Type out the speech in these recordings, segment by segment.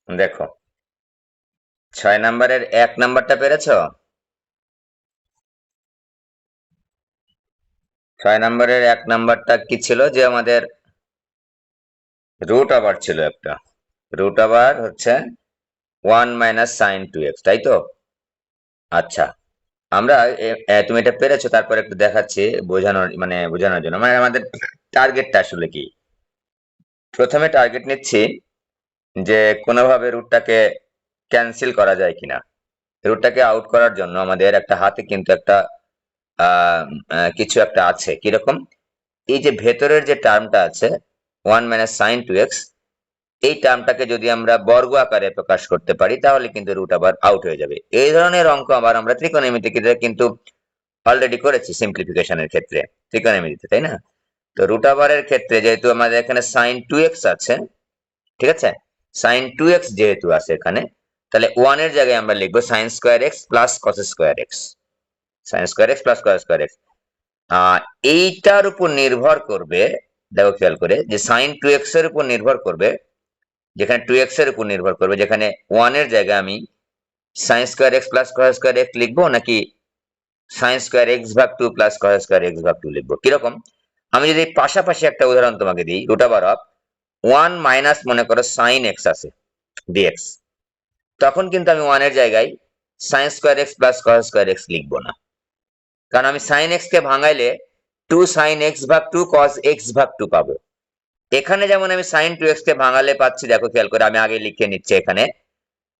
দেখো 6 নম্বরের 1 নাম্বারটা পেরেছো? 6 নম্বরের 1 নাম্বারটা কি ছিল, যে আমাদের রুট ওভার ছিল একটা, রুট ওভার হচ্ছে 1 মাইনাস সাইন 2x, তাই তো? আচ্ছা, আমরা তুমি এটা পেরেছো, তারপর একটু দেখাচ্ছি বোঝানোর জন্য, মানে আমাদের টার্গেটটা আসলে কি। প্রথমে টার্গেট নিচ্ছি যে কোনোভাবে রুটটাকে ক্যান্সেল করা যায় কিনা। রুটটাকে আউট করার জন্য আমাদের একটা হাতে কিন্তু একটা কিছু একটা আছে, কিরকম, এই যে ভেতরের যে টার্মটা আছে 1 মাইনাস সাইন 2x, এই টার্মটাকে যদি আমরা বর্গ আকারে প্রকাশ করতে পারি তাহলে কিন্তু রুট আবার আউট হয়ে যাবে। এই ধরনের অঙ্ক আবার আমরা ত্রিকোণমিতিতে কিন্তু অলরেডি করেছি সিম্পলিফিকেশনের ক্ষেত্রে, ত্রিকোণমিতিতে, তাই না? তো রুট আবারের ক্ষেত্রে যেহেতু আমাদের এখানে সাইন 2x আছে, ঠিক আছে, সাইন 2x যেহেতু আছে এখানে, তাহলে 1 এর জায়গায় আমরা লিখবো sign square X plus cos square x, sign square X plus cos square x. এইটার উপর নির্ভর করবে, দেখো খেয়াল করে, যে সাইন 2x এর উপর নির্ভর করবে, যেখানে 2x এর উপর নির্ভর করবে, যেখানে 1 এর জায়গায় আমি sign square X plus cos square x লিখবো, নাকি সাইন স্কোয়ার এক্স ভাগ 2 প্লাস কস স্কোয়ার এক্স ভাগ 2 লিখবো। কিরকম, আমি যদি পাশাপাশি একটা উদাহরণ তোমাকে দিই, রুট ওভার অফ 1 মাইনাস মনে করো সাইন এক্স আছে ডিএক্স, তখন কিন্তু আমি 1 এর জায়গায় sign square X plus cos square x লিখবো না, কারণ আমি সাইন এক্স কে ভাঙাইলে 2 সাইন এক্স ভাগ 2 কস এক্স ভাগ 2 পাবো। এখানে যেমন আমি সাইন 2x কে ভাঙালে পাচ্ছি, দেখো খেয়াল করে, আমি আগে লিখে নিচ্ছি এখানে,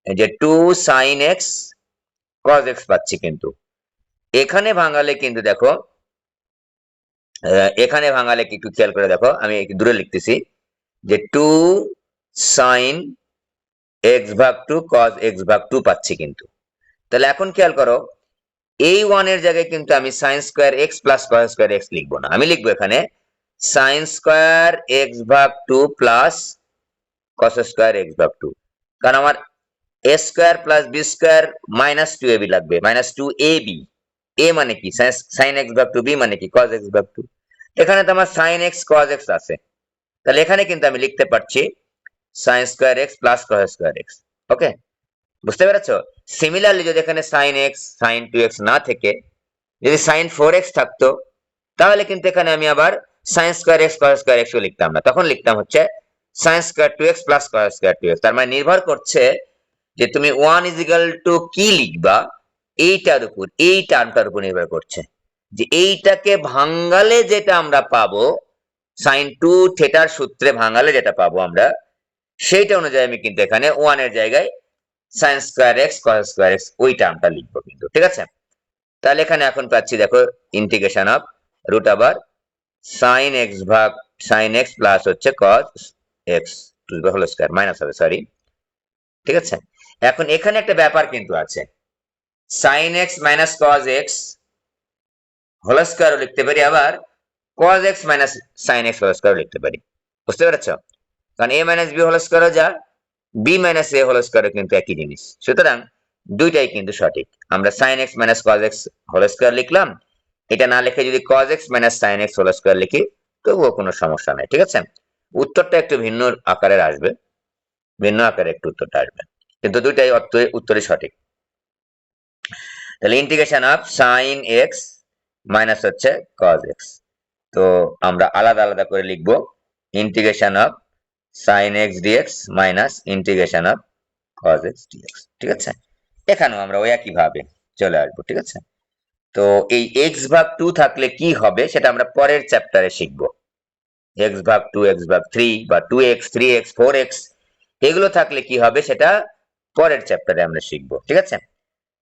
যে 2 সাইন এক্স কস এক্স পাচ্ছি, কিন্তু এখানে ভাঙালে কিন্তু দেখো, এখানে ভাঙালে কি একটু খেয়াল করে দেখো, আমি একটু দূরে লিখতেছি, যে 2 সাইন এক্স ভাগ 2 কস এক্স ভাগ 2 পাচ্ছি কিন্তু। তাহলে এখন খেয়াল করো, এই 1 এর জায়গায় কিন্তু আমি sign square X plus cos square x লিখবো না, আমি লিখবো এখানে সাইন স্কোয়ার এক্স ভাগ 2 প্লাস কস স্কোয়ার এক্স ভাগ 2, কারণ আমার A square plus B square minus 2ab লাগবে, মাইনাস 2ab, এ মানে কি সাইন এক্স ভাগ 2, বি মানে কি কস এক্স ভাগ 2, এখানে তো আমার সাইন এক্স কস এক্স আছে, তাহলে এখানে কিন্তু আমি লিখতে পারছি sine square X plus cos square X. Okay, বুঝতে পেরেছো? সিমিলারলি যদি এখানে সাইন এক্স সাইন 2x না থেকে যদি সাইন 4x থাকতো, তাহলে কিন্তু এখানে আমি আবার সাইন স্কোয়ার এক্স কস স্কোয়ার এক্স লিখতাম না, তখন লিখতাম হচ্ছে sine square 2x plus cos square 2x। তার মানে নির্ভর করছে যে তুমি 1 ইজিক্যাল টু কি লিখবা, এইটার উপর, এই টার্মটার উপর নির্ভর করছে, যে এইটাকে ভাঙালে যেটা আমরা পাবো, সাইন 2 থেটার সূত্রে ভাঙালে যেটা পাবো আমরা, সেইটা অনুযায়ী আমি কিন্তু এখানে 1 এর জায়গায় সাইন স্কোয়ার এক্স কস স্কোয়ার এক্স ওই টার্মটা লিখবো কিন্তু, ঠিক আছে? তাহলে এখানে এখন পাচ্ছি, দেখো, ইন্টিগ্রেশন অফ রুট আবার সাইন এক্স ভাগ সাইন এক্স প্লাস হচ্ছে cos X to the whole square, minus হবে, সরি, ঠিক আছে? এখন এখানে একটা ব্যাপার কিন্তু আছে, sine x minus cos x whole স্কয়ারও লিখতে পারি, আবার cos X minus sine X whole স্কয়ারও লিখতে পারি, বুঝতে পেরেছো? কারণ এ মাইনাস বি হোল স্কয়ারও যা, বি মাইনাস এ হোল স্কয়ারও কিন্তু একই জিনিস, সুতরাং দুইটাই কিন্তু সঠিক। আমরা sine x minus cos x whole square লিখলাম, এটা না লিখে যদি cos x minus sin x whole square লিখি, তবুও কোনো সমস্যা নাই, ঠিক আছে? উত্তরটা একটু ভিন্ন আকারের আসবে, ভিন্ন আকারে একটু উত্তরটা আসবে, কিন্তু দুইটাই উত্তরই সঠিক। তাহলে integration of sin x minus হচ্ছে cos x, তো আমরা আলাদা আলাদা করে লিখবো, integration of sin x dx minus integration of cos x dx, ঠিক আছে? এখানেও আমরা ওই একই ভাবে চলে আসবো, ঠিক আছে? তো এই x ভাগ 2 থাকলে কি হবে সেটা আমরা পরের চ্যাপ্টারে শিখবো। x ভাগ 2, x ভাগ 3 বা 2x 3x 4x এগুলো থাকলে কি হবে সেটা পরের চ্যাপ্টারে আমরা শিখবো, ঠিক আছে?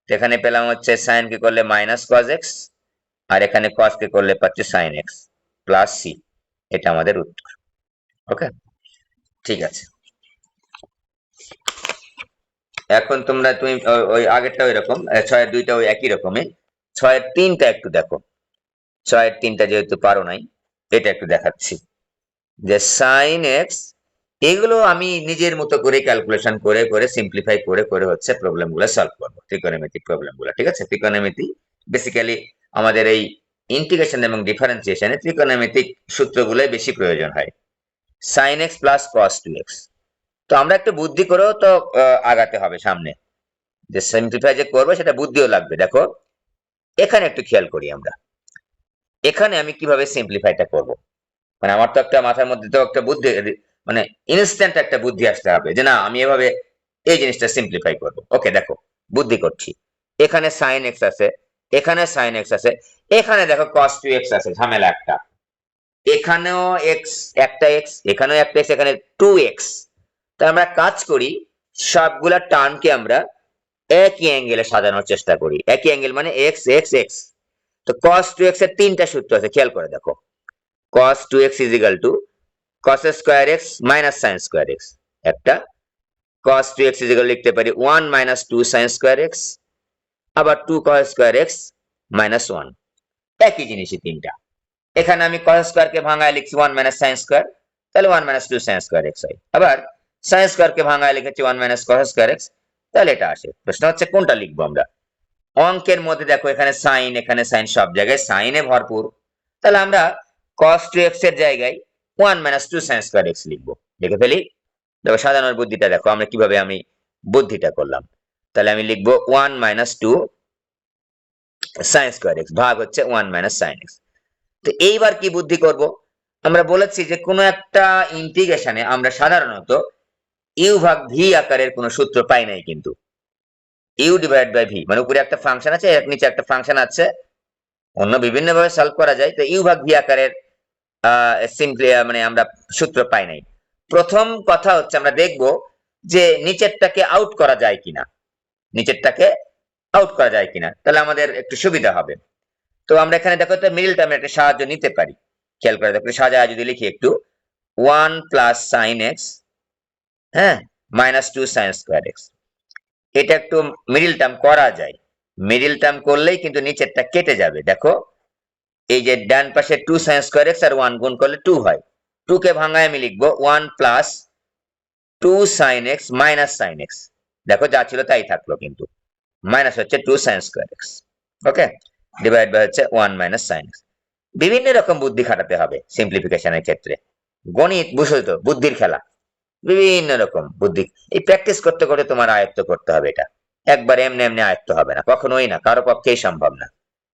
এখানে পেলাম হচ্ছে sin কে করলে মাইনাস cos x, আর এখানে cos কে করলে পাচ্ছি sin x প্লাস c, এটা আমাদের উত্তর। ওকে, ঠিক আছে। এখন তুমি ওই আগেরটা ওই রকম, 6 এর 2টা ওই একই রকমই, 6 এর 3টা একটু দেখো, 6 এর 3টা যেহেতু পারো নাই, এটা একটু দেখাচ্ছি, যে সাইন এক্স, এগুলো আমি নিজের মতো করে ক্যালকুলেশন করে করে সিম্পলিফাই করে করে হচ্ছে প্রবলেম গুলো সলভ করবো, ত্রিকোণমিতিক প্রবলেম গুলো, ঠিক আছে? ত্রিকোণমিতি বেসিক্যালি আমাদের এই ইন্টিগ্রেশন এবং ডিফারেন্সিয়েশনে ত্রিকোণমিতিক সূত্রগুলো বেশি প্রয়োজন হয়। সাইন এক্স প্লাস কস 2x, তো আমরা একটু বুদ্ধি করেও তো আগাতে হবে সামনে, যে সিম্পলিফাই যে করবো সেটা বুদ্ধিও লাগবে। দেখো এখানে একটু খেয়াল করি আমরা, এখানে আমি কিভাবে সিম্পলিফাইটা করব। মানে আমার তো একটা মাথার মধ্যে তো একটা বুদ্ধি, মানে ইনস্ট্যান্ট একটা বুদ্ধি আসতে হবে যে না আমি এভাবে এই জিনিসটা সিম্পলিফাই করব। ওকে দেখো বুদ্ধি করছি, এখানে সাইন এক্স আছে, এখানে সাইন এক্স আছে, এখানে দেখো কস টু এক্স আছে, ঝামেলা একটা, এখানেও এক্স, একটা এক্স, এখানেও একটা এক্স, এখানে টু এক্স। তো আমরা কাজ করি, সবগুলা টার্মকে আমরা একই অ্যাঙ্গেলে সাজানোর চেষ্টা করি। একই অ্যাঙ্গেল মানে এক্স এক্স এক্স। তো cos 2x এর তিনটা সূত্র আছে, খেয়াল করে দেখো। cos 2x is equal to cos square x minus sin square x একটা, cos 2x is equal লিখতে পারি 1 minus 2 sin স্কয়ার x, আবার 2 cos স্কয়ার x minus 1। একই জিনিসই তিনটা। এখানে আমি cos স্কয়ার কে ভাঙায় লিখছি 1 minus sin স্কয়ার, তাহলে 1 minus 2 sin স্কয়ার x হয়। আবার sin স্কয়ার কে ভাঙায় লিখেছি 1 minus cos স্কয়ার x, তাহলে এটা আসে। প্রশ্ন হচ্ছে কোনটা লিখবো আমরা। অঙ্কের মধ্যে দেখো এখানে সাইন, এখানে সাইন, সব জায়গায় সাইনে ভরপুর, তাহলে আমরা cos 2x এর জায়গায় 1 minus 2 sin স্কয়ার x লিখবো। লিখে ফেলি। দেখো সাজানোর বুদ্ধিটা দেখো আমরা কিভাবে আমি বুদ্ধিটা করলাম। তাহলে আমি লিখবো 1 minus 2 sin স্কয়ার x ভাগ হচ্ছে 1 minus sin x। তো এইবার কি বুদ্ধি করব, আমরা বলেছি যে কোনো একটা ইন্টিগ্রেশনে আমরা সাধারণত ইউ ভাগ ভি আকারের কোনো সূত্র পাই নাই, কিন্তু ইউ ডিভাইড বাই ভি মানে উপরে একটা ফাংশন আছে, এর নিচে একটা ফাংশন আছে, অন্য বিভিন্ন ভাবে সলভ করা যায়। তো ইউ ভাগ ভি আকারের সিম্পলি মানে আমরা সূত্র পাই নাই। প্রথম কথা হচ্ছে আমরা দেখব যে নিচেরটাকে আউট করা যায় কিনা, নিচেরটাকে আউট করা যায় কিনা, তাহলে আমাদের একটু সুবিধা হবে। তো আমরা এখানে দেখো তো মিডল টার্মের একটা সাহায্য নিতে পারি। খেয়াল করে দেখো সাজায় যদি লিখি একটু 1 প্লাস সাইন এক্স, হ্যাঁ, মাইনাস 2 সাইন স্কয়ার এক্স, এটা একটু মিডল টার্ম করা যায়। মিডল টার্ম করলেই কিন্তু নিচেরটা কেটে যাবে। দেখো এই যে ডান পাশে 2 sin স্কয়ার x আর 1 গুণ করলে 2 হয়, 2 কে ভাঙায় আমি লিখবো 1 plus 2 sin x minus sin x। দেখো যা ছিল তাই থাকলো, কিন্তু মাইনাস হচ্ছে 2 sin square x। Okay, divide by হচ্ছে 1 মাইনাস sin x। বিভিন্ন রকম বুদ্ধি খাটাতে হবে সিম্পলিফিকেশনের ক্ষেত্রে। গণিত বুঝছো তো, বুদ্ধির খেলা, বিভিন্ন রকম বুদ্ধি। এই প্র্যাকটিস করতে করতে তোমার আয়ত্ত করতে হবে এটা। একবার এমনি এমনি আয়ত্ত হবে না, কখনোই না, কারো পক্ষেই সম্ভব না।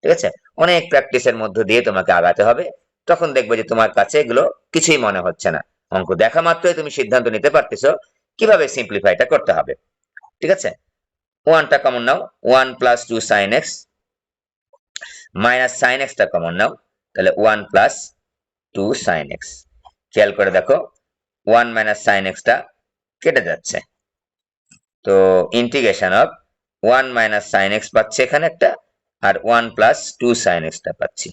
ঠিক আছে, অনেক প্র্যাকটিসের মধ্য দিয়ে তোমাকে আগাতে হবে। তখন দেখবে যে তোমার কাছে এগুলো কিছুই মনে হচ্ছে না। অঙ্ক দেখা মাত্রই তুমি সিদ্ধান্ত নিতে পারতেছো কিভাবে সিম্পলিফাইটা করতে হবে। ঠিক আছে, ওয়ানটা কমন নাও, 1 plus 2 sine x minus sine এক্সটা কমন নাও, তাহলে 1 প্লাস 2 সাইন এক্স। খেয়াল করে দেখো 1 মাইনাস সাইন এক্সটা কেটে যাচ্ছে। তো integration of 1 minus sine x পাচ্ছি এখানে একটা, আর 1 প্লাস 2 সাইন এক্সটা পাচ্ছি।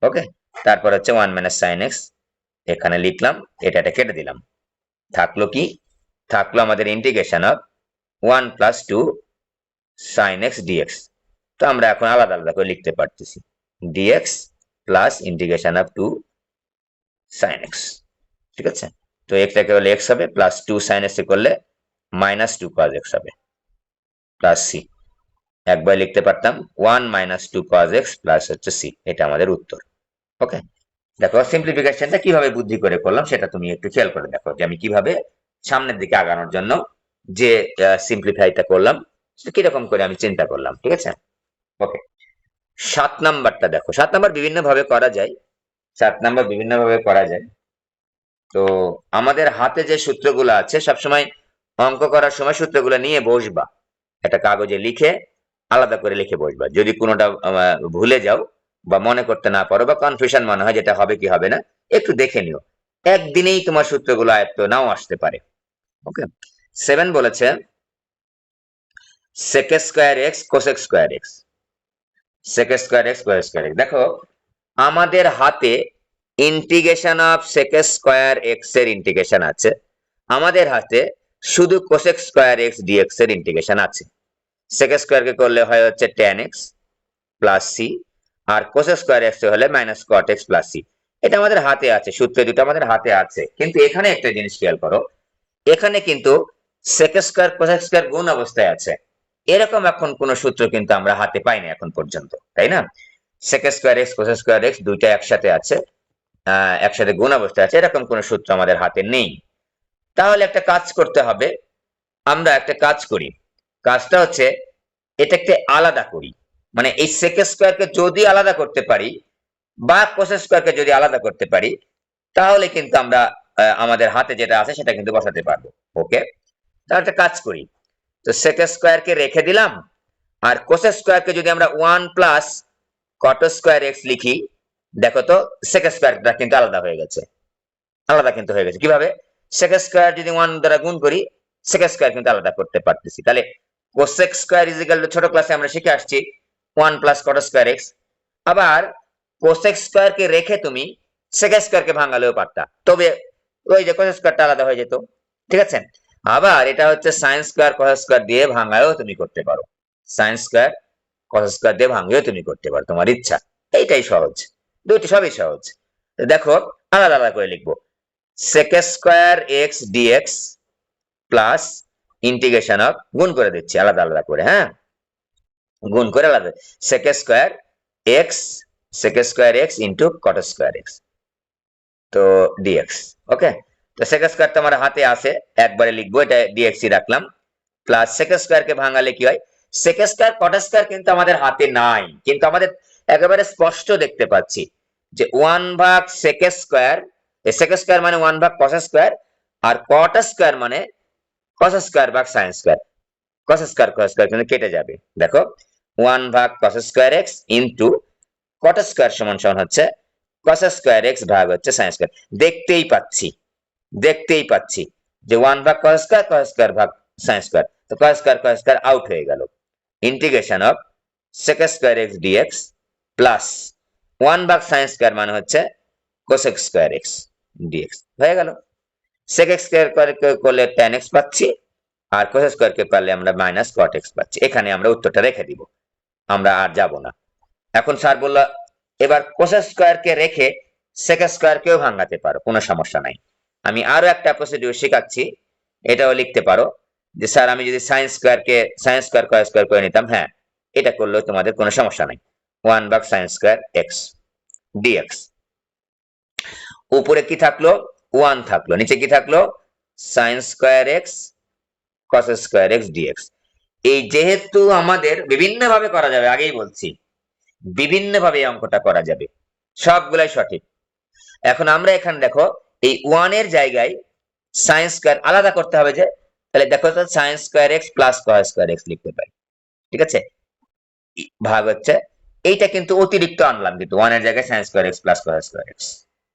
ওকে, তারপর হচ্ছে 1 মাইনাস সাইন এক্স এখানে লিখলাম, এটা কেটে দিলাম। থাকলো কি, থাকলো আমাদের integration of 1 plus 2 sine x dx. তো আমরা এখন আলাদা আলাদা করে লিখতে পারতেছি, dx plus integration of 2 sine x. ঠিক আছে, তো এক্সটাকে করলে এক্স হবে, প্লাস 2 সাইন এক্স করলে মাইনাস 2 কজ এক্স হবে, প্লাস সি। একবার লিখতে পারতাম 1 মাইনাস 2 কজ এক্স প্লাস হচ্ছে সি, এটা আমাদের উত্তর। ওকে, দেখো সিম্পলিফিকেশনটা কিভাবে বুদ্ধি করে করলাম সেটা তুমি একটু খেয়াল করে দেখো, যে আমি কিভাবে সামনের দিকে আগানোর জন্য যে সিম্পলিফাইটা করলাম সেটা কিরকম করে আমি চিন্তা করলাম। ঠিক আছে, ওকে। 7 নাম্বারটা দেখো, 7 নাম্বার বিভিন্ন ভাবে করা যায়, 7 নাম্বার বিভিন্ন ভাবে করা যায়। তো আমাদের হাতে যে সূত্রগুলো আছে সবসময় অঙ্ক করার সময় সূত্রগুলো নিয়ে বসবা, একটা কাগজে লিখে আলাদা করে লিখে বসবা। যদি কোনোটা ভুলে যাও বা মনে করতে না পারো বা কনফিউশন মনে হয় যেটা হবে কি হবে না, একটু দেখে নিও, একদিনেই তোমার সূত্রগুলো আয়ত্ত নাও আসতে পারে। ওকে, 7 বলেছে sec square x cosec square x, sec square x cos square x. দেখো আমাদের হাতে integration of sec square x এর ইন্টিগ্রেশন আছে, আমাদের হাতে শুধু cosec স্কয়ার এক্স ডিএক্স এর ইন্টিগ্রেশন আছে। sec স্কয়ার কে করলে হয় হচ্ছে tan x প্লাস সি, আর cos স্কয়ার এক্স হলে minus cot x plus C. এটা আমাদের হাতে আছে, সূত্র দুটো আমাদের হাতে আছে। কিন্তু এখানে একটা জিনিস খেয়াল করো, এখানে কিন্তু sec স্কয়ার cos স্কয়ার গুণ অবস্থায় আছে, এরকম এখন কোন সূত্র কিন্তু আমরা হাতে পাই না এখন পর্যন্ত, তাই না? sec square x cos square x দুইটা একসাথে আছে, একসাথে গুণ অবস্থায় আছে, এরকম কোন সূত্র আমাদের হাতে নেই। তাহলে একটা কাজ করতে হবে, আমরা একটা কাজ করি, কাজটা হচ্ছে এটাকে আলাদা করি, মানে এই সেক স্কোয়ারকে যদি আলাদা করতে পারি বা কোস স্কোয়ারকে যদি আলাদা করতে পারি, তাহলে কিন্তু আমরা আমাদের হাতে যেটা আছে সেটা কিন্তু বসাতে পারবো। ওকে, তাহলে একটা কাজ করি, তো সেক স্কোয়ারকে রেখে দিলাম, আর কোস স্কোয়ারকে যদি আমরা 1 প্লাস কট স্কোয়ার এক্স লিখি, দেখো তো সেক স্কোয়ারটা কিন্তু আলাদা হয়ে গেছে, আলাদা কিন্তু হয়ে গেছে। কিভাবে? সেক স্কোয়ার যদি 1 দ্বারা গুণ করি, সেক স্কোয়ার কিন্তু আলাদা করতে পারতেছি। তাহলে cosec square is equal two, ছোট ক্লাসে আমরা শিখে আসছি 1 প্লাস কট স্কোয়ার এক্স। আবার কোসেক স্কোয়ারকে রেখে তুমি সেক স্কোয়ারকে ভাঙালেও পারতা, তবে ওই যে কোস স্কোয়ারটা আলাদা হয়ে যেত। ঠিক আছে, আবার এটা হচ্ছে সাইন স্কোয়ার কস স্কোয়ার দিয়ে ভাঙায়ও তুমি করতে পারো, সাইন স্কোয়ার কস স্কোয়ার দিয়ে ভাঙিয়েও তুমি করতে পারো, তোমার ইচ্ছা। এইটাই সহজ, দুইটি সবই সহজ। দেখো আলাদা আলাদা করে লিখবো, sec square x dx plus integration of, গুণ করে দিচ্ছি আলাদা আলাদা করে, হ্যাঁ গুণ করে আলাদা, sec square x into cot square x, তো ডিএক্স। ওকে, তো sec স্কয়ার তো আমার হাতে আছে, একবারে লিখবো, এটা ডিএক্স রাখলাম, প্লাস sec স্কয়ার কে ভাঙালে কি হয়, sec স্কয়ার কট স্কয়ার কিন্তু আমাদের হাতে নাই, কিন্তু আমাদের একেবারে স্পষ্ট দেখতে পাচ্ছি যে 1 ভাগ sec স্কয়ার, sec স্কয়ার মানে 1 ভাগ cos স্কয়ার, আর cot স্কয়ার মানে cos স্কয়ার ভাগ sin square, cos square cos square কিন্তু কেটে যাবে। দেখো 1 ভাগ cos square x into cot square সমান সমান হচ্ছে cos স্কয়ার x ভাগ হচ্ছে sin স্কয়ার। দেখতেই পাচ্ছি যে 1 ভাগ cos স্কয়ার ভাগ sin স্কয়ার, তো cos স্কয়ার আউট হয়ে গেল। Integration of sec square x dx plus 1 ভাগ sin স্কয়ার মানে হচ্ছে cosec স্কয়ার x dx হয়ে গেল। sec স্কয়ার করলে tan x পাচ্ছি, আর cos স্কয়ার কে পারলে আমরা মাইনাস cot x পাচ্ছি। এখানে আমরা উত্তরটা রেখে দিব, আমরা আর যাব না। এখন স্যার বলল এবার cos স্কয়ার কে রেখে sec স্কয়ার কেও ভাঙাতে পারো, কোনো সমস্যা নাই। আমি আরো একটা প্রসিডিউর শেখাচ্ছি, এটাও লিখতে পারো যে স্যার আমি যদি sin স্কয়ার কে sin স্কয়ার cos স্কয়ার করে নিতাম, হ্যাঁ এটা করলেও তোমাদের কোনো সমস্যা নাই। 1 ভাগ sin স্কয়ার x dx, উপরে কি থাকলো 1 থাকলো, নিচে কি থাকলো sin square x cos square x dx। এই যেহেতু আমাদের বিভিন্ন ভাবে করা যাবে, আগেই বলছি বিভিন্ন ভাবে এই অঙ্কটা করা যাবে, সবগুলাই সঠিক। এখন আমরা এখানে দেখো এই 1 এর জায়গায় sin স্কয়ার আলাদা করতে হবে, যে তাহলে দেখো তো sin square x plus cos square x লিখতে পারি। ঠিক আছে, ভাগ হচ্ছে, এইটা কিন্তু অতিরিক্ত আনলাম, কিন্তু 1 এর জায়গায় sin square x plus cos square x।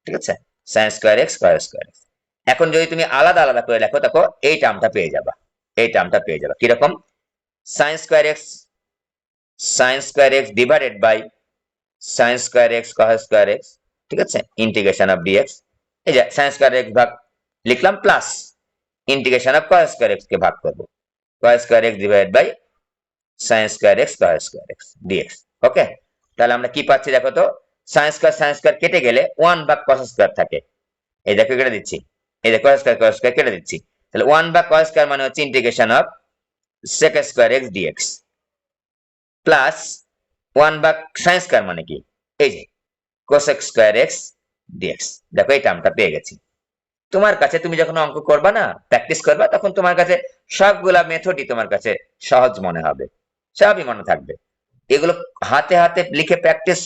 ঠিক আছে, sin square x cos square x। এখন যদি তুমি আলাদা আলাদা করে লেখো, দেখো এই টার্মটা পেয়ে যাবা, এই টার্মটা পেয়ে যাবা কিরকম, sin square x divided by sin square x cos square x। ঠিক আছে, ইন্টিগ্রেশন অফ dx, এই যে sin স্কয়ার x ভাগ লিখলাম, plus integration of cos square x কে ভাগ করব, cos square x divided by sin square x cos square x dx। Okay, তাহলে আমরা কি পাচ্ছি দেখো তো, sin স্কয়ার কেটে গেলে 1 ভাগ cos স্কয়ার থাকে, এই দেখো কেটে দিচ্ছি, এই যে cos স্কয়ার কেটে দিচ্ছি, তাহলে 1 ভাগ cos স্কয়ার মানে হচ্ছে integration of sec square x dx plus 1 ভাগ sin স্কয়ার মানে কি, এই যে cosec স্কয়ার x dx। দেখো এই টার্মটা পেয়ে গেছি। তোমার কাছে তুমি যখন অঙ্ক করবা না, প্র্যাকটিস করবা, তখন তোমার কাছে সবগুলা মেথডই তোমার কাছে সহজ মনে হবে, সবই মনে থাকবে। এগুলো হাতে হাতে লিখে প্র্যাকটিস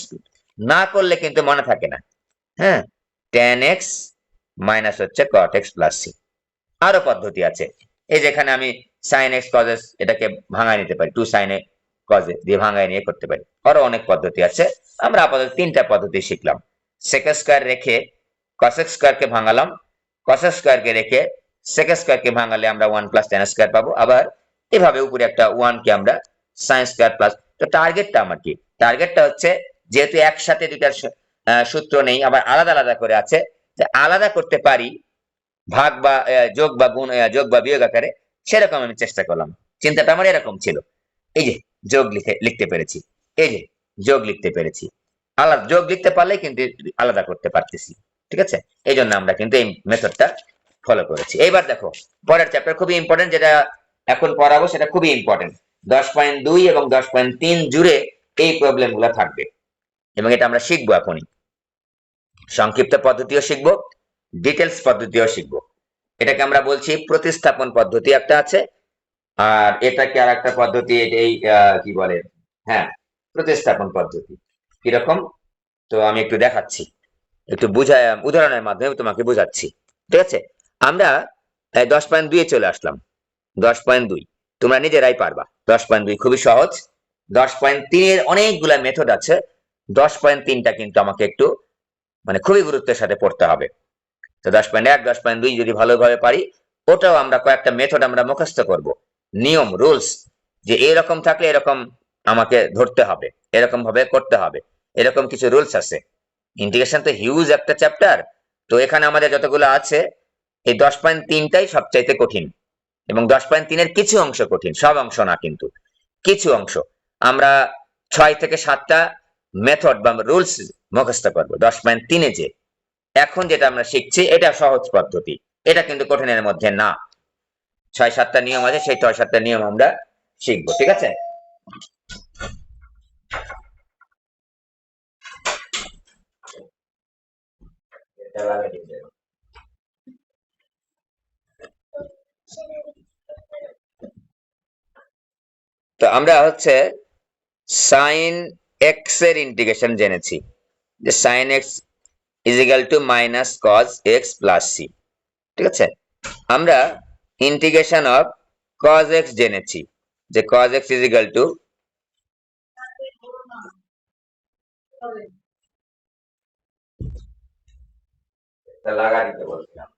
না করলে কিন্তু মনে থাকে না। হ্যাঁ, tan x মাইনাস হচ্ছে cot x প্লাস c। আরো পদ্ধতি আছে, এই যেখানে আমি sin x cos x এটাকে ভাঙায় নিতে পারি, 2 sin a cos a দিয়ে ভাঙায় নিয়ে করতে পারি। আরো অনেক পদ্ধতি আছে, আমরা আপাতত 3টা পদ্ধতি শিখলাম। sec স্কয়ার রেখে cos স্কয়ার কে ভাঙালাম, cos স্কয়ার কে রেখে sec স্কয়ার কে ভাঙালে আমরা 1 প্লাস tan স্কয়ার পাবো। আবার এভাবে উপরে একটা 1 কে আমরা sin স্কয়ার প্লাস, তো টার্গেটটা আমার কি, টার্গেটটা হচ্ছে যেহেতু একসাথে দুইটার সূত্র নেই, আবার আলাদা আলাদা করে আছে, যে আলাদা করতে পারি ভাগ বা যোগ বা গুণ, যোগ বা বিয়োগ আকারে, সেরকম আমি চেষ্টা করলাম। চিন্তাটা আমার এরকম ছিল, এই যে যোগ লিখতে পেরেছি, এই যে যোগ লিখতে পেরেছি, আলাদা যোগ লিখতে পারলে কিন্তু আলাদা করতে পারতেছি। ঠিক আছে, এই জন্য আমরা কিন্তু এই মেথডটা ফলো করেছি। এইবার দেখো পরের চ্যাপ্টার খুবই ইম্পর্টেন্ট, যেটা এখন পড়াবো সেটা খুবই ইম্পর্টেন্ট। 10.2 এবং 10.3 জুড়ে এই প্রবলেম গুলো থাকবে, এবং এটা আমরা শিখবো এখনই। সংক্ষিপ্ত পদ্ধতিও শিখবো, ডিটেলস পদ্ধতিও শিখবো। এটাকে আমরা বলছি প্রতিস্থাপন পদ্ধতি একটা আছে, আর এটাকে আর একটা পদ্ধতি, এই কি বলে, হ্যাঁ, প্রতিস্থাপন পদ্ধতি। কিরকম? তো আমি একটু দেখাচ্ছি, একটু বুঝায় উদাহরণের মাধ্যমে তোমাকে বোঝাচ্ছি। ঠিক আছে, আমরা 10.2 চলে আসলাম। 10.2 তোমরা নিজেরাই পারবা। 10.2 খুবই সহজ। 10.3 অনেকগুলা মেথড আছে। 10.3টা কিন্তু আমাকে একটু মানে খুবই গুরুত্বের সাথে পড়তে হবে। তো 10.1 10.2 যদি ভালোভাবে পারি, ওটাও আমরা কয়েকটা মেথড আমরা মুখস্থ করব, নিয়ম রুলস, যে এরকম থাকলে এরকম আমাকে ধরতে হবে, এরকম ভাবে করতে হবে, এরকম কিছু রুলস আছে। ইন্টিগ্রেশন তো হিউজ একটা চ্যাপ্টার। তো এখানে আমাদের যতগুলো আছে, এই 10.3টাই সবচাইতে কঠিন, এবং 10.3-এর কিছু অংশ কঠিন, সব অংশ না, কিন্তু কিছু অংশ। আমরা 6 থেকে 7টা মেথড বা রুলস মুখস্থ করবো 10.3-এ। যে এখন যেটা আমরা শিখছি এটা সহজ পদ্ধতি, এটা কিন্তু কঠিনের মধ্যে না। 6-7টা নিয়ম আছে, সেই 6-7টা নিয়ম আমরা শিখবো। ঠিক আছে, তো আমরা হচ্ছে সাইন এক্স এর ইন্টিগ্রেশন জেনেছি, যে sine x is equal to minus cos x plus C. ঠিক আছে, আমরা ইন্টিগ্রেশন অফ কজ এক্স জেনেছি, যে cos x is equal to লাগা দিতে বলছিলাম,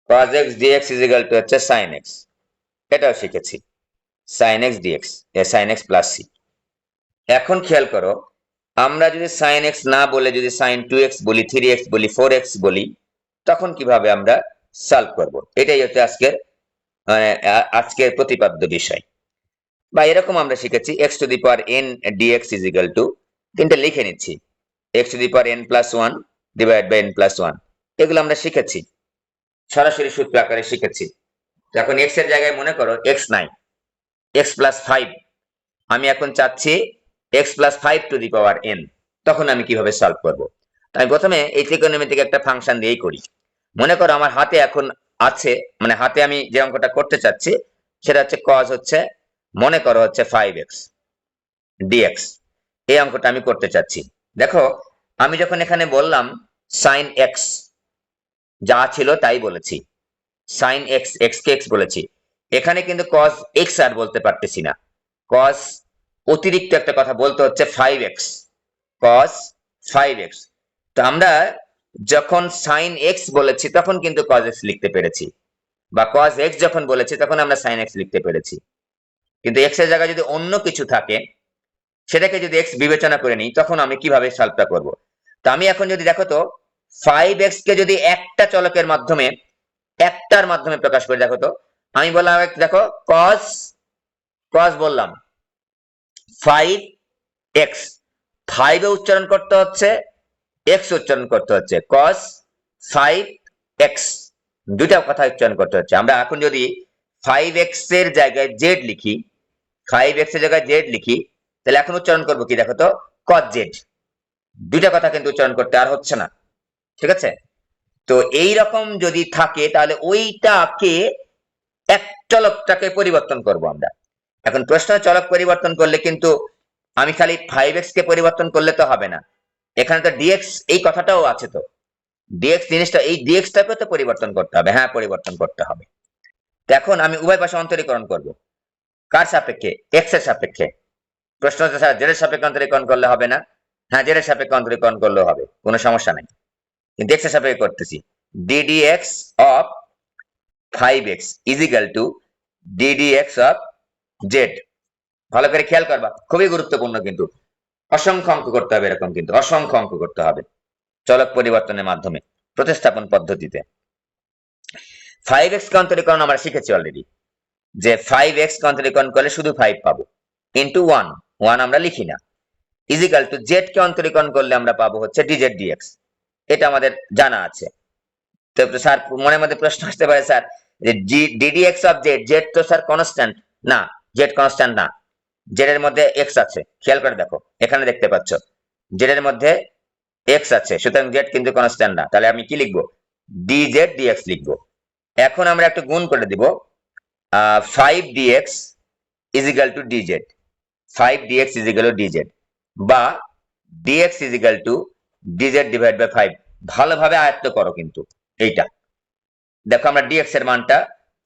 cos x dx is equal to হচ্ছে sin x, এটাও শিখেছি, sin x dx sin x plus c। এখন খেয়াল করো, আমরা যদি sin x না বলে যদি sin 2x বলি, 3x বলি, 4x বলি, তখন কিভাবে আমরা সলভ করব? এটাই হচ্ছে আজকের প্রতিপাদ্য বিষয়। বা এরকম আমরা শিখেছি x to the power n dx is equal to, তিনটা লিখে নিচ্ছি, x to the power n plus 1 divide by n plus 1। এগুলো আমরা শিখেছি, সরাসরি সূত্র আকারে শিখেছি। এখন x এর জায়গায় মনে করো x নাই, x প্লাস 5, আমি এখন চাচ্ছি x plus 5 two the power n, তখন আমি কিভাবে সলভ করব? আমি প্রথমে এই ত্রিকোণমিতিক একটা ফাংশন দিয়েই করি। মনে করো আমার হাতে এখন আছে, মানে হাতে আমি যে অঙ্কটা করতে চাচ্ছি সেটা হচ্ছে cos হচ্ছে, মনে করো হচ্ছে 5x dx, এই অঙ্কটা আমি করতে চাচ্ছি। দেখো, আমি যখন এখানে বললাম sin x, যা ছিল তাই বলেছি, sin x, x কে x বলেছি, এখানে কিন্তু cos x আর বলতে পারতেছি না, cos অতিরিক্ত একটা কথা বলতে হচ্ছে 5x, cos 5x। তো আমরা যখন sin x বলেছি তখন কিন্তু cos x লিখতে পেরেছি, বা cos x যখন বলেছি তখন আমরা sin x লিখতে পেরেছি। কিন্তু x এর জায়গায় যদি অন্য কিছু থাকে, সেটাকে যদি x বিবেচনা করে নিই, তখন আমি কিভাবে সলভটা করব? তো আমি এখন যদি দেখো তো 5x কে যদি একটা চলকের মাধ্যমে, একটার মাধ্যমে প্রকাশ করে, দেখো তো আমি বললাম, দেখো cos, cos বললাম 5x, 5 এ উচ্চারণ করতে হচ্ছে, x উচ্চারণ করতে হচ্ছে, cos 5x, দুইটা কথা উচ্চারণ করতে হচ্ছে। আমরা এখন যদি 5x এর জায়গায় z লিখি, 5x এর জায়গায় z লিখি, তাহলে এখন উচ্চারণ করবো কি, দেখো তো cos z, দুইটা কথা কিন্তু উচ্চারণ করতে আর হচ্ছে না। ঠিক আছে, তো এই রকম যদি থাকে তাহলে ওইটাকে, এক চলকটাকে পরিবর্তন করব আমরা। এখন প্রশ্ন, চলক পরিবর্তন করলে কিন্তু আমি খালি 5x কে পরিবর্তন করলে তো হবে না, এখানে তো dx এই কথাটাও আছে, তো dx জিনিসটা, এই dx টাকে তো পরিবর্তন করতে হবে, হ্যাঁ পরিবর্তন করতে হবে। এখন আমি উভয় পাশে অন্তরীকরণ করব, কার সাপেক্ষে? x এর সাপেক্ষে। প্রশ্ন হচ্ছে স্যার z এর সাপেক্ষে অন্তরীকরণ করলে হবে না? হ্যাঁ, z এর সাপেক্ষে অন্তরীকরণ করলেও হবে, কোনো সমস্যা নাই, কিন্তু x এর সাপেক্ষে করতেছি। ddx of 5x is equal to ddx of z। ভালো করে খেয়াল করবা, খুবই গুরুত্বপূর্ণ কিন্তু, অসংখ্য অঙ্ক করতে হবে এরকম, কিন্তু অসংখ্য অঙ্ক করতে হবে চলক পরিবর্তনের মাধ্যমে, প্রতিস্থাপন পদ্ধতিতে। 5x কে অন্তরীকরণ আমরা শিখেছি অলরেডি, যে 5x কে অন্তরীকরণ করলে শুধু 5 পাবো, ইন্টু 1, 1 আমরা লিখি না, ইজিক্যাল টু z কে অন্তরীকরণ করলে আমরা পাবো হচ্ছে dz dx, এটা আমাদের জানা আছে। তো স্যার মনের মধ্যে প্রশ্ন আসতে পারে, স্যার যে ddx অফ z, z তো স্যার কনস্ট্যান্ট না, জেড কনস্ট্যান্ট না, জেড এর মধ্যে এক্স আছে, খেয়াল করে দেখো এখানে দেখতে পাচ্ছ জেড এর মধ্যে এক্স আছে, সুতরাং জেড কিন্তু কনস্ট্যান্ট না। তাহলে আমি কি লিখবো? ডিজেড ডিএক্স লিখবো। এখন আমরা একটু গুণ করে দিব, 5 dx is equal to dz, 5 dx is equal to dz, বা dx is equal to dz divide by 5। ভালোভাবে আয়ত্ত করো কিন্তু এইটা। দেখো আমরা dx এর মানটা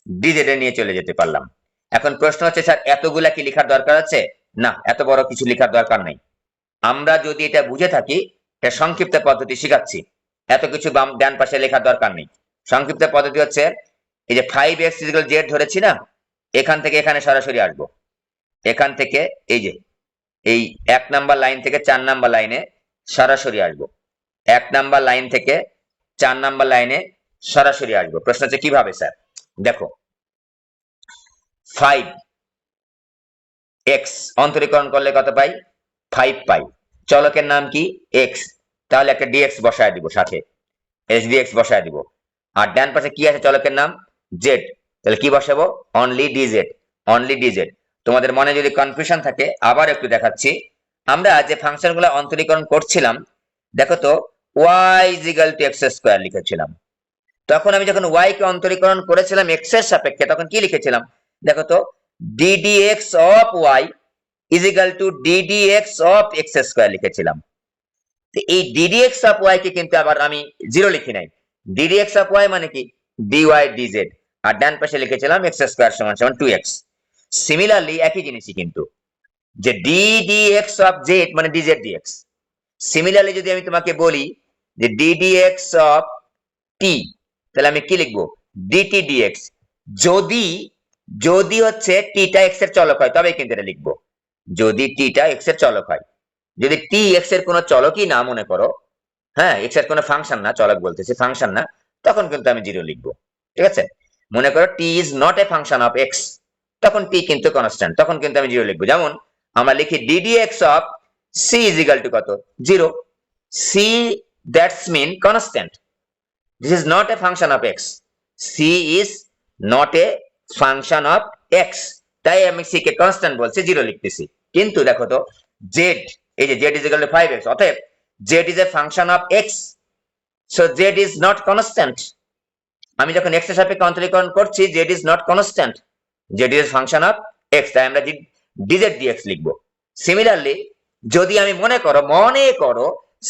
ডিজেড এ নিয়ে চলে যেতে পারলাম। এখন প্রশ্ন হচ্ছে স্যার এতগুলা কি লেখার দরকার আছে? না, এত বড় কিছু লেখার দরকার নেই। আমরা যদি এটা বুঝে থাকি, এটা সংক্ষিপ্ত পদ্ধতি শিখাচ্ছি, এত কিছু বাম ডান পাশে লেখার দরকার নেই। সংক্ষিপ্ত পদ্ধতি হচ্ছে এই যে 5x = z ধরেছি না, এখান থেকে এখানে সরাসরি আসবো, এখান থেকে এই যে এই 1 নাম্বার লাইন থেকে 4 নাম্বার লাইনে সরাসরি আসবো, 1 নাম্বার লাইন থেকে 4 নাম্বার লাইনে সরাসরি আসবো। প্রশ্ন হচ্ছে কিভাবে স্যার? দেখো 5x অন্তরীকরণ করলে কত পাই? 5 পাই। চলকের নাম কি? x, তাহলে একটা dx বসায় দিব, সাথে h dx বসায় দিব। আর ডান পাশে কি আছে? চলকের নাম z, তাহলে কি বসাবো? Only dz, only dz। তোমাদের মনে যদি কনফিউশন থাকে আবার একটু দেখাচ্ছি, আমরা যে ফাংশনগুলো অন্তরীকরণ করছিলাম, দেখো তো y = x² লিখেছিলাম। তখন আমি যখন y কে অন্তরীকরণ করেছিলাম x এর সাপেক্ষে, তখন কি লিখেছিলাম? দেখো তো ddx of y = ddx of x² লিখেছিলাম। তো এই ddx of y কে কিন্তু আবার আমি 0 লিখি নাই, ddx of y মানে কি? dy dz, আর ডান পাশে লিখেছিলাম x² = 2x। সিমিলারলি একই জিনিসই কিন্তু, যে ddx of z মানে dz dx। সিমিলারলি যদি আমি তোমাকে বলি যে ddx of t, তাহলে আমি কি লিখবো? dt dx। যদি যদি হচ্ছে t টা x এর চলক হয় তবে কিন্তু এটা লিখবো, যদি t টা x এর চলক হয়। যদি t x এর কোনো চলকই না মনে করো, হ্যাঁ x এর কোনো ফাংশন না, চলক বলতেছি ফাংশন না, তখন কিন্তু আমি 0 লিখবো। ঠিক আছে? মনে করো t is not a function of x, তখন t কিন্তু কনস্ট্যান্ট, তখন কিন্তু আমি 0 লিখবো। যেমন আমরা লিখি ddx of c = কত? 0। c that's mean constant, this is not a function of x, c is not a function of x, তাই আমি c কে কনস্ট্যান্ট বলছি, 0 লিখতেছি। কিন্তু দেখো তো z, এই যে z = 5x, অতএব z is a function of x, so z is not constant। আমি যখন x এর সাপেক্ষে অন্তরীকরণ করছি, z is not constant, z is a function of x, তাই আমরা dz dx লিখবো। সিমিলারলি যদি আমি মনে করো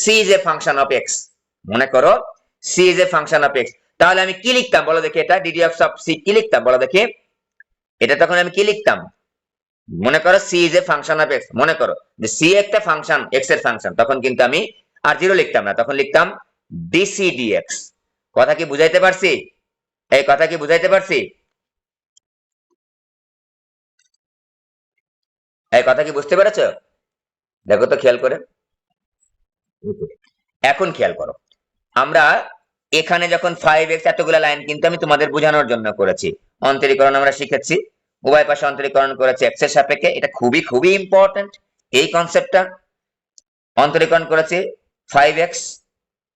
c is a function of x, মনে করো c is a function of x, তাহলে আমি কি লিখতাম বলো দেখি? এটা ddx of c কি লিখতাম বলো দেখি? এটা তখন আমি কি লিখতাম? মনে করো c is a function of x, মনে করো যে c একটা ফাংশন, x এর ফাংশন, তখন কিন্তু আমি আর 0 লিখতাম না, তখন লিখতাম dc dx। কথা কি বুঝাইতে পারছি? এই কথা কি বুঝাইতে পারছি? এই কথা কি বুঝতে পেরেছো? দেখো তো খেয়াল করে। এখন খেয়াল করো, আমরা এখানে যখন 5x এতগুলা লাইন কিন্তু আমি তোমাদের বোঝানোর জন্য করেছি, অন্তরীকরণ আমরা শিখেছি, উভয় পাশে অন্তরীকরণ করেছি x এর সাপেক্ষে, এটা খুবই খুবই ইম্পর্টেন্ট এই কনসেপ্টটা। অন্তরীকরণ করেছি 5x,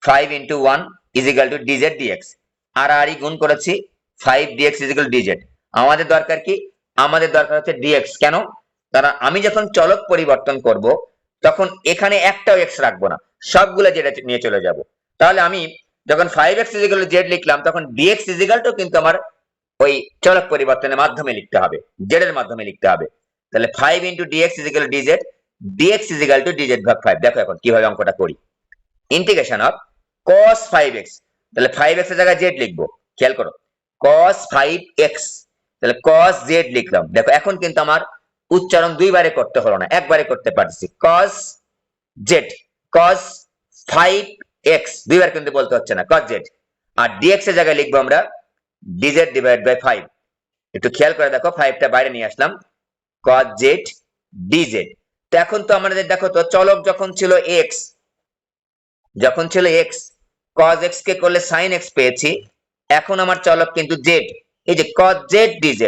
5 × 1 = dz dx, আর গুণ করেছি 5 dx = dz। আমাদের দরকার কি? আমাদের দরকার হচ্ছে dx। কেন? কারণ আমি যখন চলক পরিবর্তন করব, তখন এখানে একটাও x রাখবো না, সবগুলো যেটা নিয়ে চলে যাব। তাহলে আমি যখন 5x = z লিখলাম, তখন dx = কিন্তু আমার ওই চলক পরিবর্তনের মাধ্যমে লিখতে হবে, z এর মাধ্যমে লিখতে হবে। তাহলে 5 × dx = dz, dx = dz/5। দেখো এখন কিভাবে অঙ্কটা করি। ইন্টিগ্রেশন অফ cos 5x, তাহলে 5x এর জায়গায় z লিখবো, খেয়াল করো cos 5x, তাহলে cos z লিখলাম। দেখো এখন কিন্তু আমার উচ্চারণ দুইবারে করতে হলো না, একবারে করতে পারছি, cos z, cos 5x, দুইবার কিন্তু বলতে হচ্ছে না, cos z। আর dx এর জায়গায় লিখবো আমরা dz/5। একটু খেয়াল করে দেখো, 5 টা বাইরে নিয়ে আসলাম, cos z dz। তো এখন তো আমাদের দেখো তো চলক যখন ছিল x, cos x কে করলে sin x পেয়েছি, এখন আমার চলক কিন্তু z, এই যে cos z dz,